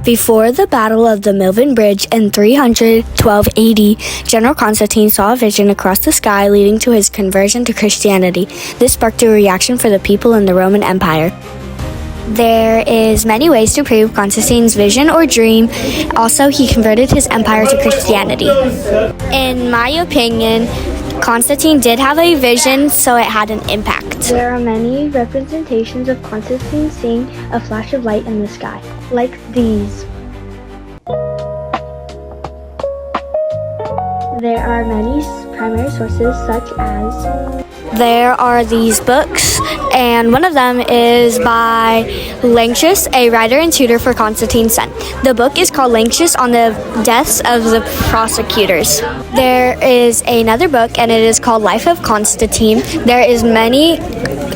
Before the Battle of the Milvian Bridge in 312 AD, General Constantine saw a vision across the sky leading to his conversion to Christianity. This sparked a reaction for the people in the Roman Empire. There is many ways to prove Constantine's vision or dream. Also, he converted his empire to Christianity. In my opinion, Constantine did have a vision, so it had an impact. There are many representations of Constantine seeing a flash of light in the sky, like these. There are many primary sources, such as there are these books, and one of them is by Lanctius, a writer and tutor for Constantine's son. The book is called Lanctius on the Deaths of the Prosecutors. There is another book, and it is called Life of Constantine. There is many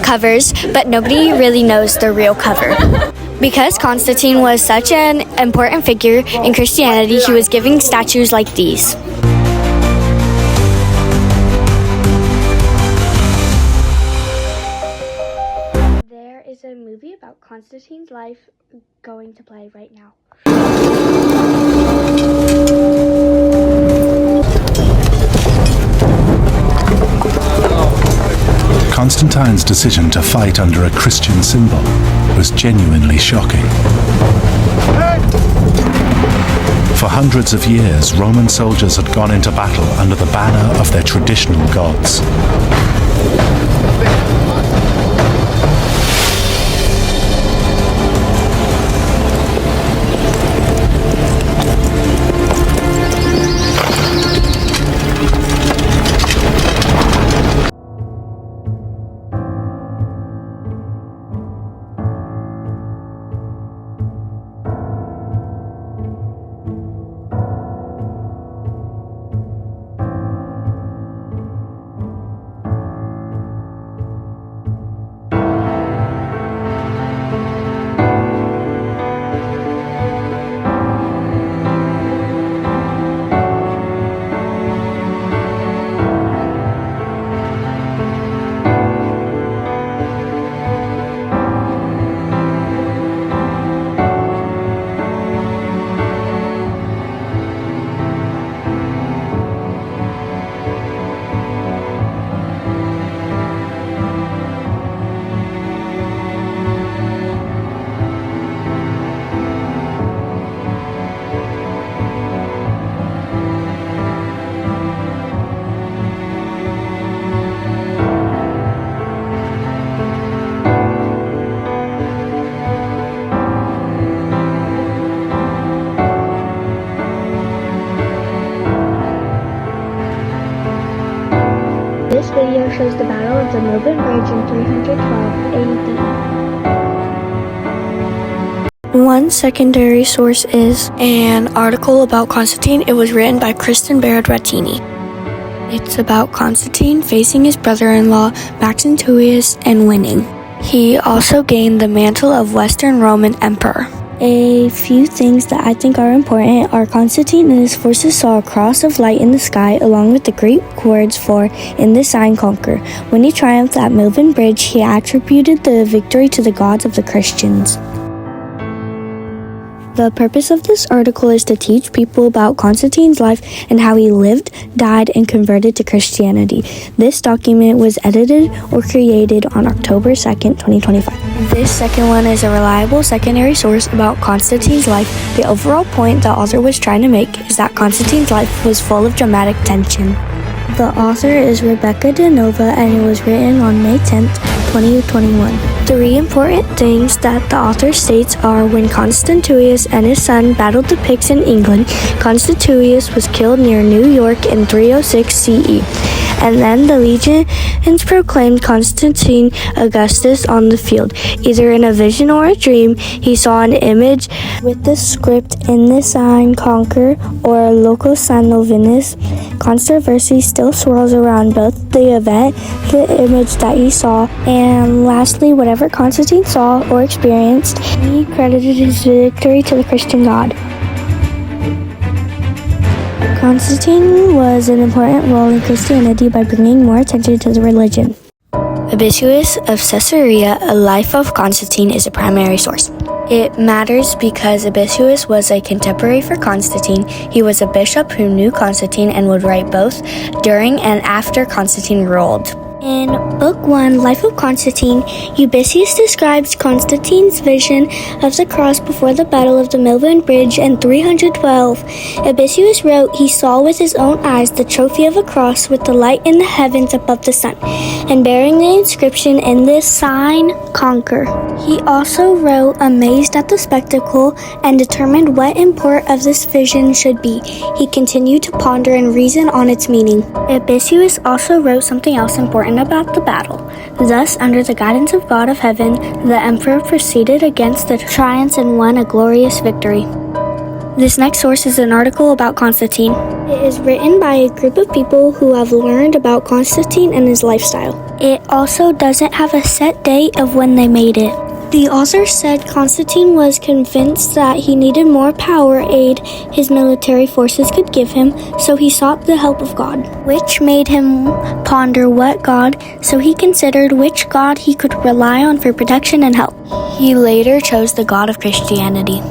covers, but nobody really knows the real cover. Because Constantine was such an important figure in Christianity, he was giving statues like these. Is a movie about Constantine's life going to play right now. Constantine's decision to fight under a Christian symbol was genuinely shocking. For hundreds of years, Roman soldiers had gone into battle under the banner of their traditional gods. This video shows the Battle of the Milvian Bridge in 312 AD. One secondary source is an article about Constantine. It was written by Kristen Berardiini. It's about Constantine facing his brother-in-law, Maxentius, and winning. He also gained the mantle of Western Roman Emperor. A few things that I think are important are Constantine and his forces saw a cross of light in the sky along with the Greek words for "in this sign conquer." When he triumphed at Milvian Bridge, he attributed the victory to the gods of the Christians. The purpose of this article is to teach people about Constantine's life and how he lived, died, and converted to Christianity. This document was edited or created on October 2nd, 2025. This second one is a reliable secondary source about Constantine's life. The overall point the author was trying to make is that Constantine's life was full of dramatic tension. The author is Rebecca DeNova, and it was written on May 10th, 2021. Three important things that the author states are: when Constantius and his son battled the Picts in England, Constantius was killed near New York in 306 CE. And then the legions proclaimed Constantine Augustus on the field. Either in a vision or a dream, he saw an image with the script "in this sign conquer" or "locus sanguinis." Controversy still swirls around both the event, the image that he saw, and lastly, whatever Constantine saw or experienced, he credited his victory to the Christian God. Constantine was an important role in Christianity by bringing more attention to the religion. Abisius of Caesarea, a life of Constantine, is a primary source. It matters because Abisius was a contemporary for Constantine. He was a bishop who knew Constantine and would write both during and after Constantine ruled. In Book 1, Life of Constantine, Eusebius describes Constantine's vision of the cross before the Battle of the Milvian Bridge in 312. Eusebius wrote he saw with his own eyes the trophy of a cross with the light in the heavens above the sun, and bearing the inscription, "In this sign, conquer." He also wrote, amazed at the spectacle, and determined what import of this vision should be. He continued to ponder and reason on its meaning. Eusebius also wrote something else important about the battle. Thus, under the guidance of God of heaven, the emperor proceeded against the Trojans and won a glorious victory. This next source is an article about Constantine. It is written by a group of people who have learned about Constantine and his lifestyle. It also doesn't have a set date of when they made it. The author said Constantine was convinced that he needed more power aid his military forces could give him, so he sought the help of God, which made him ponder what God, so he considered which God he could rely on for protection and help. He later chose the God of Christianity.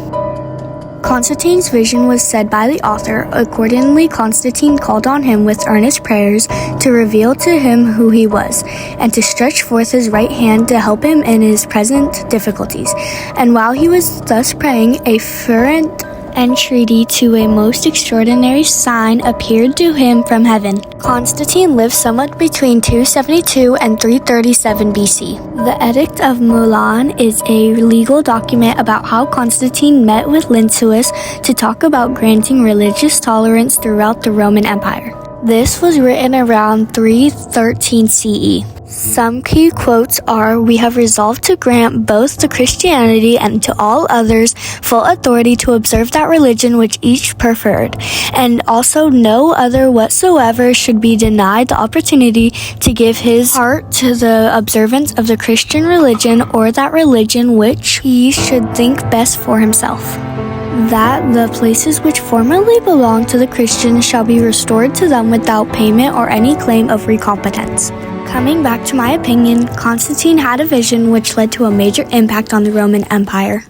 Constantine's vision was said by the author. Accordingly, Constantine called on him with earnest prayers to reveal to him who he was, and to stretch forth his right hand to help him in his present difficulties. And while he was thus praying, a fervent entreaty to a most extraordinary sign appeared to him from heaven. Constantine lived somewhat between 272 and 337 BC. The Edict of Milan is a legal document about how Constantine met with Lentulus to talk about granting religious tolerance throughout the Roman Empire. This was written around 313 CE. Some key quotes are, "We have resolved to grant both to Christianity and to all others full authority to observe that religion which each preferred, and also no other whatsoever should be denied the opportunity to give his heart to the observance of the Christian religion or that religion which he should think best for himself. That the places which formerly belonged to the Christians shall be restored to them without payment or any claim of recompetence." Coming back to my opinion, Constantine had a vision which led to a major impact on the Roman Empire.